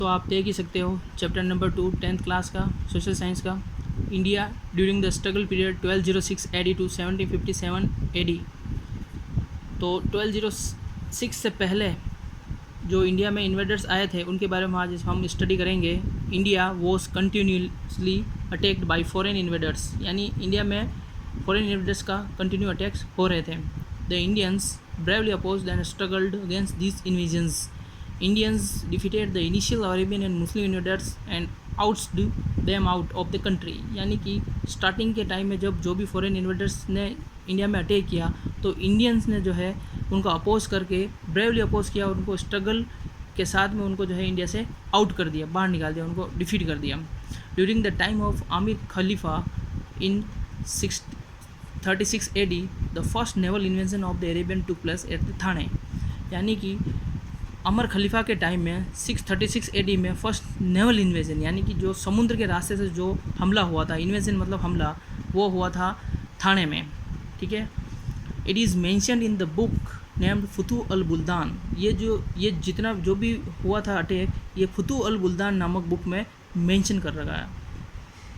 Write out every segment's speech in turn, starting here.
तो आप देख ही सकते हो चैप्टर नंबर 2 10th क्लास का सोशल साइंस का India during the struggle period 1206 AD to 1757 AD। तो 1206 से पहले जो इंडिया में इन्वेडर्स आए थे उनके बारे में आज हम स्टडी करेंगे। India was continuously attacked by foreign invaders, यानी इंडिया में फॉरेन इन्वेडर्स का कंटिन्यू अटैक्स हो रहे थे। The Indians bravely opposed and struggled against these invasions. Indians defeated the initial Arabian and Muslim invaders and ousted them out of the country। यानी कि starting के time में जब जो भी फॉरेन इन्वेडर्स ने इंडिया में अटैक किया तो इंडियंस ने जो है उनको अपोज करके ब्रेवली अपोज किया, उनको स्ट्रगल के साथ में उनको जो है इंडिया से आउट कर दिया, बाहर निकाल दिया, उनको डिफीट कर दिया। During the time of Amir Khalifa in 36 AD the first naval invention of the Arabian took place at the Thane. यानी कि अमर खलीफा के टाइम में 636 AD में फर्स्ट नेवल इन्वेजन, यानी कि जो समुद्र के रास्ते से जो हमला हुआ था, इन्वेजन मतलब हमला, वो हुआ था थाने में। ठीक है, it is mentioned in the book named Futuh al Buldan. ये जितना जो भी हुआ था अटैक, ये फुतू अल बुल्दान नामक बुक में मेंशन कर रखा है।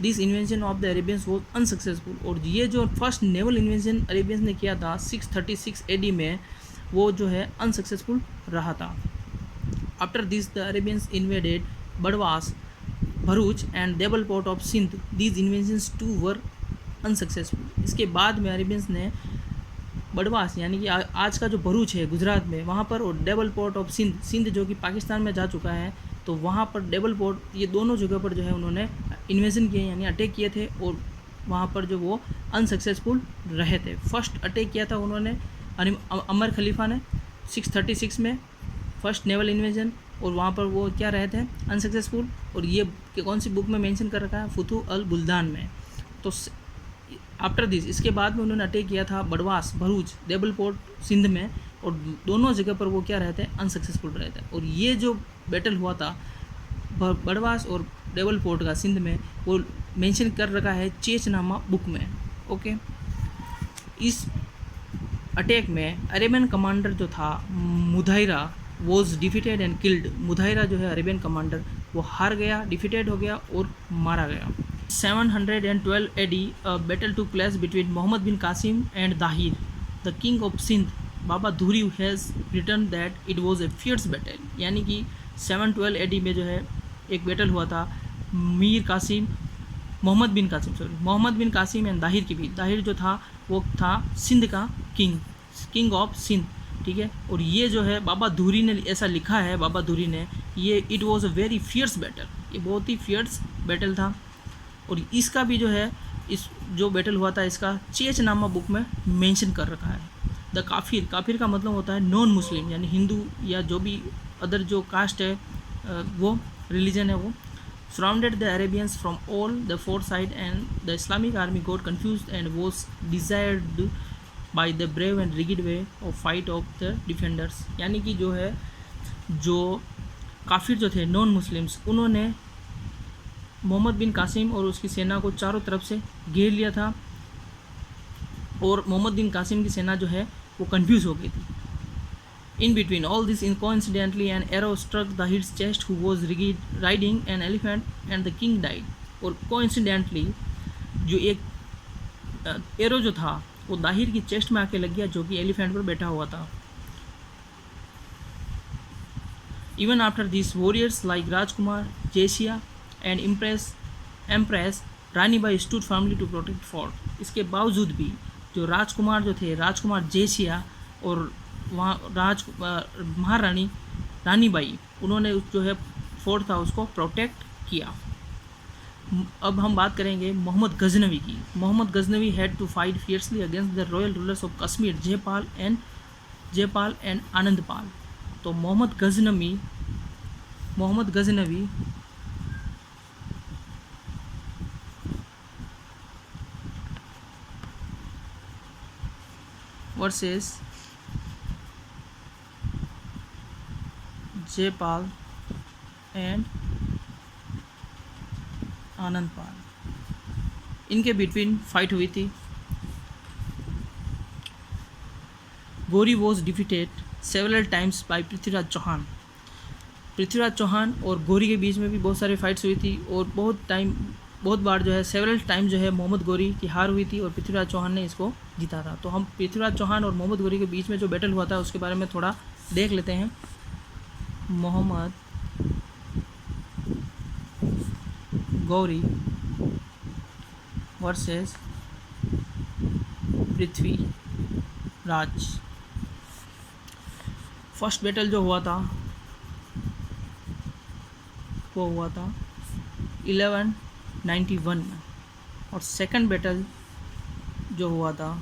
This invention of the Arabians was unsuccessful. और ये जो फर्स्ट नेवल इन्वेंशन अरेबियंस ने किया था 636 AD में, वो जो है अनसक्सेसफुल रहा था। After this the Arabians invaded बड़वास, Bharuch and Deval port of Sindh. These inventions too were unsuccessful. इसके बाद में अरेबियंस ने बड़वास यानी कि आज का जो भरूच है गुजरात में, वहाँ पर, और देवलपोर्ट ऑफ सिंध जो कि पाकिस्तान में जा चुका है, तो वहाँ पर देवलपोर्ट, ये दोनों जगह पर जो है उन्होंने इन्वेजन किए यानी अटैक किए थे, और वहाँ पर जो वो अनसक्सेसफुल रहे थे। फर्स्ट अटैक किया था उन्होंने अमर खलीफा ने 636 में, फर्स्ट नेवल इन्वेजन, और वहाँ पर वो क्या रहे थे, अनसक्सेसफुल। और ये कौन सी बुक में मेंशन कर रखा है, फुतू अल बुल्दान में। तो आफ्टर दिस, इसके बाद में उन्होंने अटैक किया था बड़वास, भरूच, देवलपोर्ट सिंध में, और दोनों जगह पर वो क्या रहे थे, अनसक्सेसफुल रहे थे। और ये जो बैटल हुआ था बड़वास और देवलपोर्ट का सिंध में, वो मेंशन कर रखा है चेचनामा बुक में। ओके, इस अटैक में अरेबियन कमांडर जो था मुधायरा वॉज डिफीटेड एंड किल्ड। मुधायरा जो है अरेबियन कमांडर, वो हार गया, डिफीटेड हो गया और मारा गया। 712 AD a battle took place between Muhammad bin Qasim and Dahir, the king of Sindh. Baba Dhuri has written that it was a fierce battle। यानी कि 712 AD में जो है एक बैटल हुआ था मोहम्मद बिन कासिम एंड दाहिर के बीच। दाहिर जो था वो था सिंध का किंग ऑफ सिंध। ठीक है, और ये जो है बाबा धूरी ने ऐसा लिखा है, बाबा धूरी ने, ये it was a very fierce battle, ये बहुत ही फियर्स बैटल था। और इसका भी जो है, इस जो बैटल हुआ था इसका चेचनामा बुक में मेंशन कर रखा है। द काफिर का मतलब होता है नॉन मुस्लिम, यानी हिंदू या जो भी अदर जो कास्ट है, वो रिलीजन है, वो surrounded the Arabians from all the four sides, and the Islamic army got confused and was desired by the brave and rigid way of fight of the defenders। यानी कि जो है, जो काफिर जो थे नॉन मुस्लिम्स, उन्होंने मोहम्मद बिन कासिम और उसकी सेना को चारों तरफ से घेर लिया था, और मोहम्मद बिन कासिम की सेना जो है वो कंफ्यूज हो गई थी। In between all this, coincidentally an arrow struck Dahir's chest, who was riding an elephant, and the king died। और coincidentally जो एक एरो जो था वो दाहिर की चेस्ट में आके लग गया, जो कि एलिफेंट पर बैठा हुआ था। Even after these warriors like Rajkumar, Jesia and empress Rani by stood firmly to protect fort। इसके बावजूद भी जो राजकुमार जो थे, राजकुमार जेसिया और वहाँ महारानी रानी बाई, उन्होंने जो है फोर्ट था उसको प्रोटेक्ट किया। अब हम बात करेंगे मोहम्मद गजनवी की। Mohammad Ghaznavi had to fight fiercely against the royal rulers of Kashmir, Jaipal and Anandpal. तो मोहम्मद गजनवी वर्सेस जयपाल एंड आनंदपाल, इनके बिटवीन फाइट हुई थी। गोरी was defeated several times by Prithviraj Chauhan. Prithviraj Chauhan और गौरी के बीच में भी बहुत सारी फाइट्स हुई थी और बहुत बार जो है सेवरल टाइम जो है मोहम्मद गौरी की हार हुई थी और पृथ्वीराज चौहान ने इसको जीता था। तो हम पृथ्वीराज चौहान और मोहम्मद गौरी के बीच में जो बैटल हुआ था उसके बारे में थोड़ा देख लेते हैं। Mohammad Ghori versus Prithviraj. First battle जो हुआ था वो हुआ था 1191 में और सेकंड बैटल जो हुआ था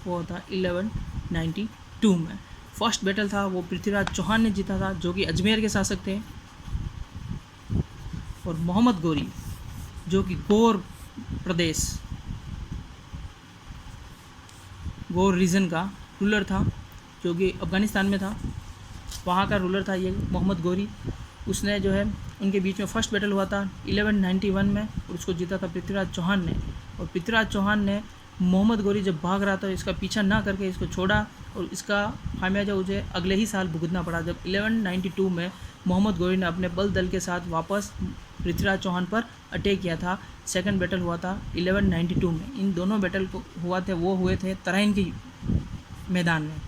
वो था 1192 में। फर्स्ट बैटल था वो पृथ्वीराज चौहान ने जीता था जो कि अजमेर के शासक थे, और मोहम्मद गौरी जो कि गौर प्रदेश गौर रीजन का रूलर था जो कि अफ़गानिस्तान में था, वहाँ का रूलर था ये मोहम्मद गौरी। उसने जो है उनके बीच में फर्स्ट बैटल हुआ था 1191 में और उसको जीता था पृथ्वीराज चौहान ने। और पृथ्वीराज चौहान ने मोहम्मद गौरी जब भाग रहा था इसका पीछा ना करके इसको छोड़ा और इसका खामियाजा मुझे अगले ही साल भुगतना पड़ा जब 1192 में मोहम्मद गौरी ने अपने बल दल के साथ वापस पृथ्वीराज चौहान पर अटैक किया था। सेकंड बैटल हुआ था 1192 में। इन दोनों बैटल को हुए थे तराइन के मैदान में।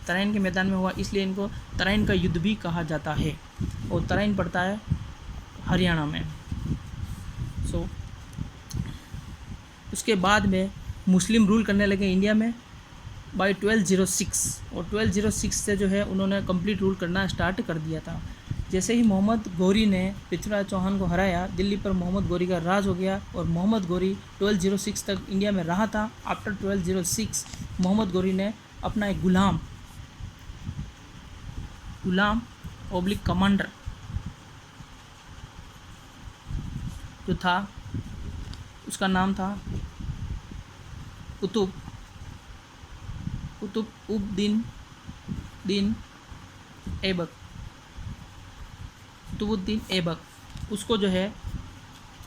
तराइन के मैदान में हुआ, इसलिए इनको तराइन का युद्ध भी कहा जाता है और तराइन पड़ता है हरियाणा में। उसके बाद में मुस्लिम रूल करने लगे इंडिया में बाय 1206 और 1206 से जो है उन्होंने कंप्लीट रूल करना स्टार्ट कर दिया था। जैसे ही मोहम्मद गौरी ने पृथ्वीराज चौहान को हराया, दिल्ली पर मोहम्मद गौरी का राज हो गया और मोहम्मद गौरी 1206 तक इंडिया में रहा था। आफ्टर 1206 मोहम्मद गौरी ने अपना एक गुलाम ओब्लिक कमांडर जो था उसका नाम था कुतुबुद्दीन ऐबक, उसको जो है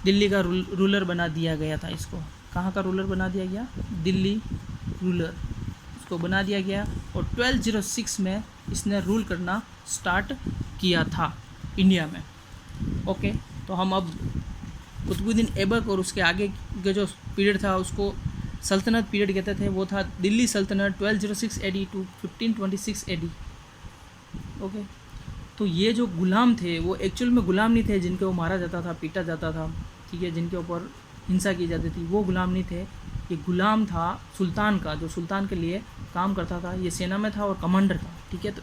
दिल्ली का रूलर बना दिया गया था। इसको कहाँ का रूलर बना दिया गया? दिल्ली रूलर उसको बना दिया गया और 1206 में इसने रूल करना स्टार्ट किया था इंडिया में। ओके, तो हम अब कुतुबुद्दीन ऐबक और उसके आगे के जो पीरियड था उसको सल्तनत पीरियड कहते थे। वो था दिल्ली सल्तनत 1206 AD टू 1526 AD। ओके, तो ये जो गुलाम थे वो एक्चुअल में गुलाम नहीं थे जिनके वो मारा जाता था, पीटा जाता था, ठीक है, जिनके ऊपर हिंसा की जाती थी, वो गुलाम नहीं थे। ये गुलाम था सुल्तान का, जो सुल्तान के लिए काम करता था। ये सेना में था और कमांडर था, ठीक है। तो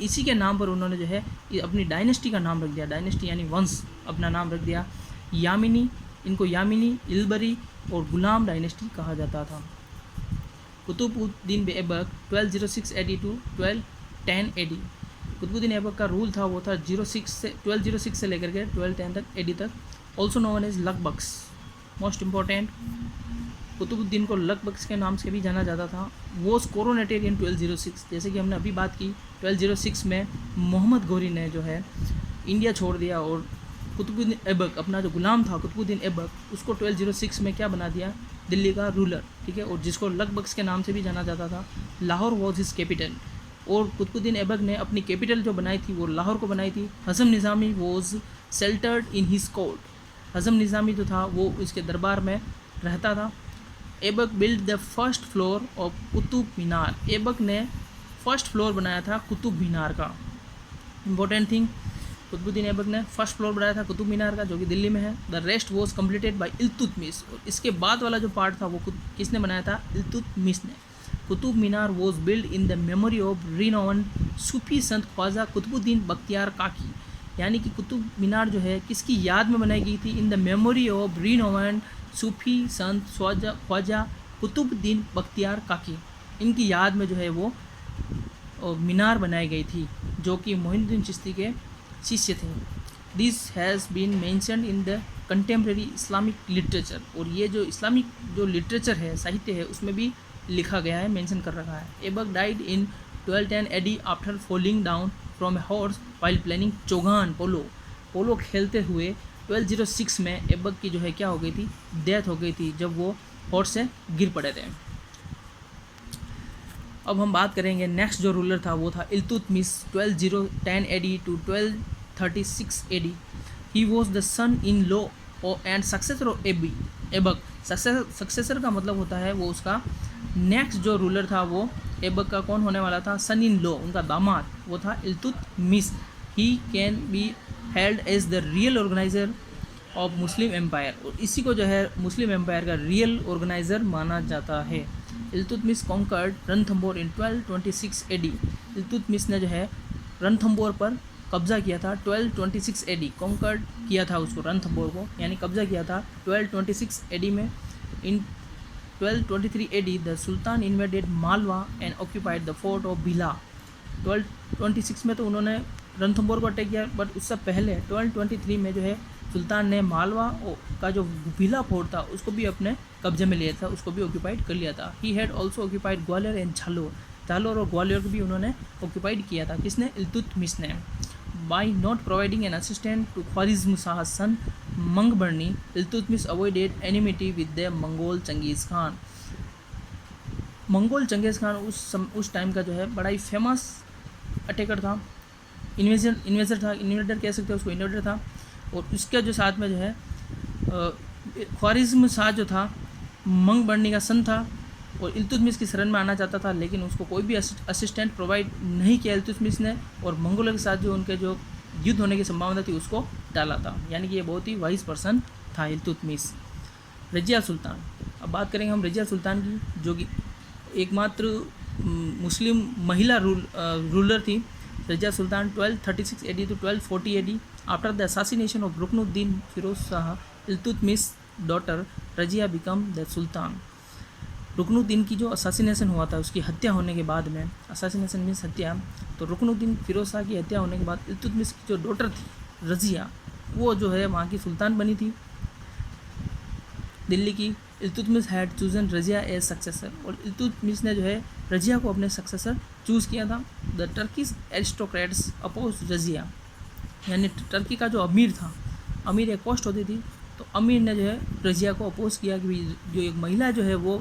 इसी के नाम पर उन्होंने जो है ये अपनी डायनेस्टी का नाम रख दिया। डायनेस्टी यानी वंश, अपना नाम रख दिया यामिनी। इनको यामिनी, इल्बरी और गुलाम डायनेस्टी कहा जाता था। Qutubuddin Aibak 1206 AD to 1210 AD। Qutubuddin Aibak का रूल था वो था 1206 से लेकर के 1210 तक AD तक। Also known as Lakhbaksh. Most important, Qutbuddin को लकबक्स के नाम से भी जाना जाता था। वो कोरोनेटेड इन 1206। जैसे कि हमने अभी बात की 1206 में मोहम्मद गौरी ने जो है इंडिया छोड़ दिया और कुतुबुद्दीन ऐबक, अपना जो गुलाम था कुतुबुद्दीन ऐबक, उसको 1206 में क्या बना दिया? दिल्ली का रूलर, ठीक है, और जिसको लकबक्स के नाम से भी जाना जाता था। लाहौर वॉज हिज कैपिटल और कुतुबुद्दीन ऐबक ने अपनी कैपिटल जो बनाई थी वो लाहौर को बनाई थी। Hasan Nizami was sheltered in his court. Hasan Nizami जो था वो इसके दरबार में रहता था। Aibak build the first floor of Qutub Minar. Aibak ने फर्स्ट फ्लोर बनाया था कुतुब मीनार का। इंपॉर्टेंट थिंग, कुतुबुद्दीन ऐबक ने फर्स्ट फ्लोर बनाया था कुतुब मीनार का, जो कि दिल्ली में है। The rest was completed by Iltutmish. और इसके बाद वाला जो पार्ट था वो किसने बनाया था? इल्तुतमिश ने। Qutub Minar was build in the memory of renowned Sufi संत ख्वाजा कुतुबुद्दीन बख्तियार काकी। यानी कि कुतुब मीनार जो है किसकी याद में बनाई गई थी? इन the memory of renowned Sufi संत ख्वाजा कुतुबुद्दीन बख्तियार काकी। इनकी याद में जो है वो मीनार बनाई गई थी, जो कि मोइनुद्दीन चिश्ती के शिष्य थे। This has been mentioned in the contemporary Islamic literature. और ये जो इस्लामिक जो लिटरेचर है, साहित्य है, उसमें भी लिखा गया है, मेंशन कर रखा है। Aibak died in 1210 AD after falling down from a horse while playing chaugan polo खेलते हुए 1206 में ऐबक की जो है क्या हो गई थी? डेथ हो गई थी, जब वो हॉर्स से गिर पड़े थे। अब हम बात करेंगे नेक्स्ट जो रूलर था वो था Iltutmish 1210 AD to 1236 AD। He was the son in law and successor of Aibak. Successor का मतलब होता है वो उसका नेक्स्ट जो रूलर था वो ऐबक का कौन होने वाला था, सन इन लॉ, उनका दामाद वो था Iltutmish. He can be held as the real organizer of Muslim empire, और इसी को जो है मुस्लिम एम्पायर का रियल ऑर्गेनाइजर माना जाता है। Iltutmish conquered Ranthambore in 1226 AD। Iltutmish ने जो है रणथंबोर पर कब्जा किया था 1226 AD, कॉन्कर्ड किया था उसको, रणथंबोर को यानी कब्जा किया था 1226 AD में। इन 1223 AD the sultan invaded Malwa and occupied the fort of भिला। 1226 में तो उन्होंने रणथंबोर को अटैक किया, बट उससे पहले 1223 में जो है सुल्तान ने मालवा का जो भिला फोर्ट था उसको भी अपने कब्जे में लिया था, उसको भी ऑक्यूपाइड कर लिया था। He had also occupied Gwalior and Jalore और ग्वालियर को भी उन्होंने ऑक्यूपाइड किया था। किसने, इल्तुतमिश ने। By not providing an assistant to Khwarizm Shah son Mangburni, Iltutmish avoided enmity with the Mongol Genghis Khan. Mongol Genghis Khan उस टाइम का जो है बड़ा ही फेमस अटैकर था, इन्वेडर कह सकते हैं उसको, इन्वेडर था। और उसके जो साथ में जो है ख्वारिज़्म शाह जो था मंगबर्नी का सन था और इल्तुतमिश की शरण में आना चाहता था, लेकिन उसको कोई भी असिस्टेंट प्रोवाइड नहीं किया इल्तुतमिश ने, और मंगोलों के साथ जो उनके जो युद्ध होने की संभावना थी उसको टाला था। यानी कि ये बहुत ही वाइज पर्सन था इल्तुतमिश। रजिया सुल्तान, अब बात करेंगे हम रजिया सुल्तान की, जो कि एकमात्र मुस्लिम महिला रूलर थी। Razia Sultan 1236 AD to 1240 AD। After the assassination of Ruknuddin Firoz Shah, Iltutmish daughter Razia become the sultan. Ruknuddin की जो असैसिनेशन हुआ था, उसकी हत्या होने के बाद में, असैसिनेशन मीन्स हत्या, तो रुकनुद्दीन फिरोज शाह की हत्या होने के बाद इल्तुतमिश की जो डॉटर थी रजिया, वो जो है वहाँ की सुल्तान बनी थी दिल्ली की। Iltutmish had chosen Razia as successor, और इल्तुतमिश ने जो है रजिया को अपने सक्सेसर चूज़ किया था। The Turkish aristocrats oppose Razia, यानी टर्की का जो अमीर था, अमीर एक पोस्ट होती थी, तो अमीर ने जो है रजिया को अपोज किया कि जो एक महिला जो है वो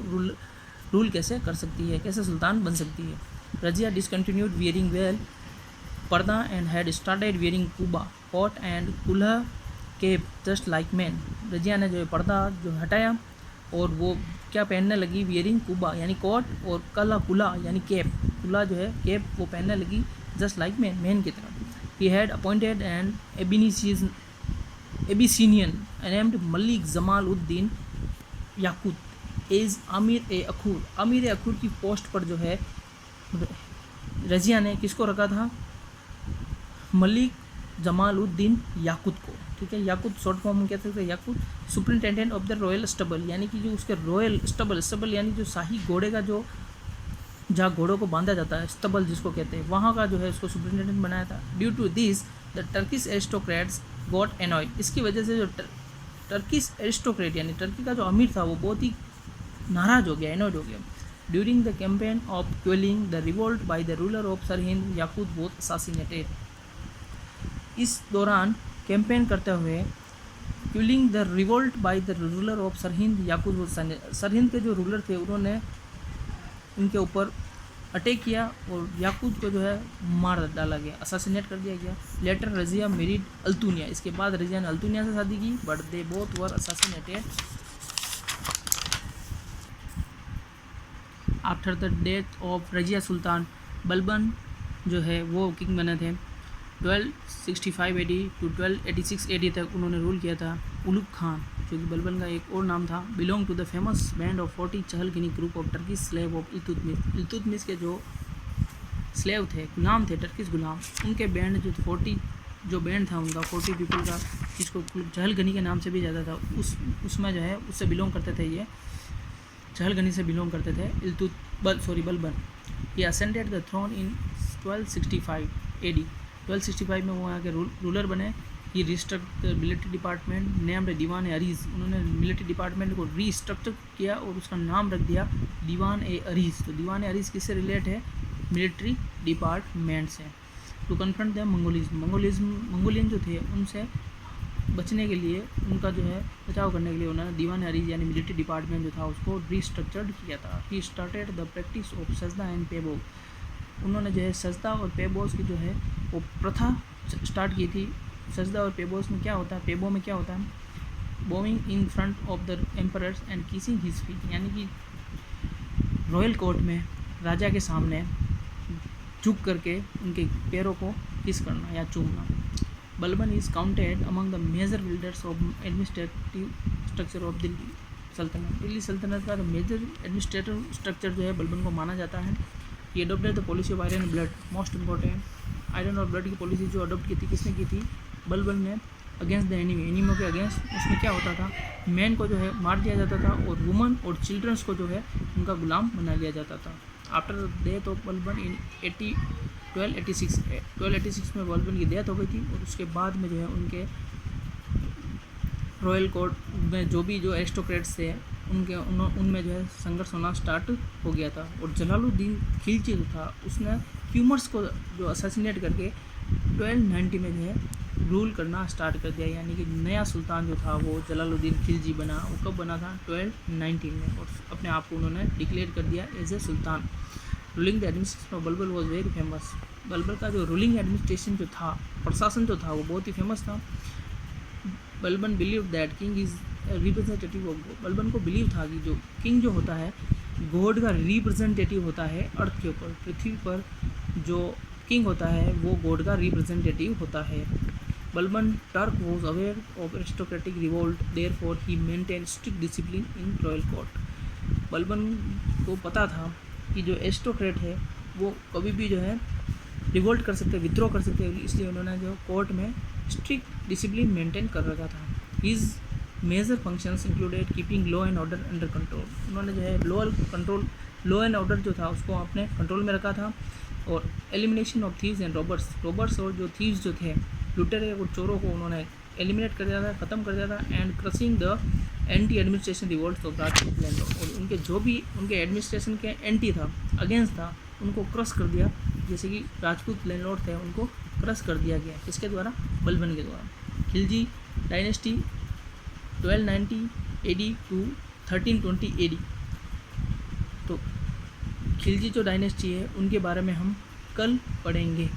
रूल कैसे कर सकती है, कैसे सुल्तान बन सकती है। Razia discontinued wearing veil purdah and had started wearing qaba coat and kulah cap just like man. Razia ने जो है पर्दा जो हटाया और वो क्या पहनने लगी, वियरिंग कुबा यानी कोट, और कुला यानी कैप, कुला जो है कैप वो पहनने लगी जस्ट लाइक मैन की तरह। He had appointed and Abyssinian named Malik Jamal uddin Yakut as Amir e अखूर की पोस्ट पर जो है रजिया ने किसको रखा था, मलिक जमाल उद्दीन याकूत को, ठीक है। याकूत शॉर्ट फॉर्म में कह सकते हैं Yaqut. Superintendent of the royal stable, यानी कि जो उसके रॉयल स्टबल यानी जो शाही घोड़े का जो जहाँ घोड़ों को बांधा जाता है, स्टबल जिसको कहते हैं, वहाँ का जो है उसको सुपरिटेंडेंट बनाया था। Due to this the Turkish aristocrats got annoyed, इसकी वजह से जो टर्किश एरिस्टोक्रेट यानी टर्की का जो अमीर था वो बहुत ही नाराज हो गया, एनॉयड हो गया। During the campaign of quelling the revolt by the ruler of Sirhind Yaqut both assassinated, इस दौरान कैंपेन करते हुए quelling the revolt by the ruler of Sirhind Yaqut, Sirhind के जो रूलर थे उन्होंने उनके ऊपर अटैक किया और याकूत को जो है मार डाला गया, असासिनेट कर दिया गया। लेटर रजिया मैरिड अल्तुनिया, इसके बाद रजिया ने अल्तुनिया से शादी की, but they both were assassinated after the death of Razia. Sultan Balban जो है वो किंग बने थे। 1265 AD टू 1286 AD तक उन्होंने रूल किया था। उलुग खान जो कि बलबन का एक और नाम था, belong to the famous band of 40 Chahalgani group of Turkish slave of Iltutmish. Iltutmish के जो स्लेव थे, गुलाम थे, टर्किश गुलाम, उनके बैंड जो 40 जो बैंड था उनका 40 पीपल का, जिसको चहलगनी के नाम से भी ज़्यादा था, उसमें जो है उससे बिलोंग करते थे, ये चहलगनी से बिलोंग करते थे बलबन। ये ascended the throne in 1265 AD। 1265 में वो यहाँ के रूलर बने। ये रिस्ट्रक्चर मिलिट्री डिपार्टमेंट नेम्ड दीवान ए अरीज़, उन्होंने मिलिट्री डिपार्टमेंट को रिस्ट्रक्चर किया और उसका नाम रख दिया दीवान ए अरीज़। तो दीवान ए अरीज़ किससे रिलेट है, मिलिट्री डिपार्टमेंट से। टू कन्फ्रंट द मंगोलियन जो थे उनसे बचने के लिए उनका जो है बचाव करने के लिए उन्होंने दीवान हरीज यानी मिलिट्री डिपार्टमेंट जो था उसको रीस्ट्रक्चर्ड किया था। He started the practice of सजदा एंड पेबोग। उन्होंने जो है सजदा और पेबोज की जो है वो प्रथा स्टार्ट की थी। सजदा और पेबोज में क्या होता है, पेबो में क्या होता है, Boeing in front of the emperors and kissing his feet, यानी कि रॉयल कोर्ट में राजा के सामने झुक करके उनके पैरों को किस करना या चूमना। Balban is counted among the major builders of administrative structure of Delhi Sultanate. Delhi सल्तनत का मेजर एडमिनिस्ट्रेटिव स्ट्रक्चर जो है बलबन को माना जाता है। ये adopted the policy of iron blood, most important, iron और ब्लड की पॉलिसी जो अडोप्ट की थी, किसने की थी, बलबन ने, अगेंस्ट द एनिमी, एनिमियों के अगेंस्ट। उसमें क्या होता था, मैन को जो है मार दिया जाता था और वुमन और चिल्ड्रंस को जो है उनका गुलाम बना लिया जाता था। After the death of Balban in 1286 में बलबन की डेथ हो गई थी और उसके बाद में जो है उनके रॉयल कोर्ट में जो एरिस्टोक्रेट्स थे उनमें जो है संघर्ष होना स्टार्ट हो गया था। और जलालुद्दीन खिलजी जो था उसने ह्यूमर्स को जो असैसिनेट करके 1290 में जो है रूल करना स्टार्ट कर दिया, यानी कि नया सुल्तान जो था वो जलालुद्दीन खिलजी बना। वो कब बना था, 1219 में, और अपने आप को उन्होंने डिक्लेयर कर दिया as a sultan. Ruling the administration of Balban was very famous. Balban का जो रूलिंग एडमिनिस्ट्रेशन जो था, प्रशासन जो था, वो बहुत ही फेमस था। Balban believe that king is representative of God. Balban को बिलीव था कि जो किंग जो होता है गॉड का रिप्रेजेंटेटिव होता है अर्थ के ऊपर, पृथ्वी पर जो किंग होता है वो गॉड का रिप्रेजेंटेटिव होता है। Balban Turk was aware of aristocratic revolt, therefore he maintain strict discipline in royal court. Balban को पता था कि जो एरिस्टोक्रेट है वो कभी भी जो है रिवोल्ट कर सकते, विद्रोह कर सकते, इसलिए उन्होंने जो कोर्ट में स्ट्रिक्ट डिसिप्लिन मेंटेन कर रखा था। His major functions included keeping law and order under control. उन्होंने जो है लॉ एंड ऑर्डर जो था उसको अपने कंट्रोल में रखा था। और elimination of thieves and robbers और जो थीव्स जो थे, लुटेरे और चोरों को उन्होंने एलिमिनेट कर दिया था, ख़त्म कर दिया था। And crossing the anti administration revolt of Rajput landlord, और उनके जो भी उनके एडमिनिस्ट्रेशन के एंटी था, अगेंस्ट था, उनको क्रश कर दिया। जैसे कि राजपूत लैंडलॉर्ड थे उनको क्रश कर दिया गया, किसके द्वारा, बलबन के द्वारा। Khilji dynasty 1290 AD to 1320 AD। तो खिलजी जो डायनेस्टी है उनके बारे में हम कल पढ़ेंगे।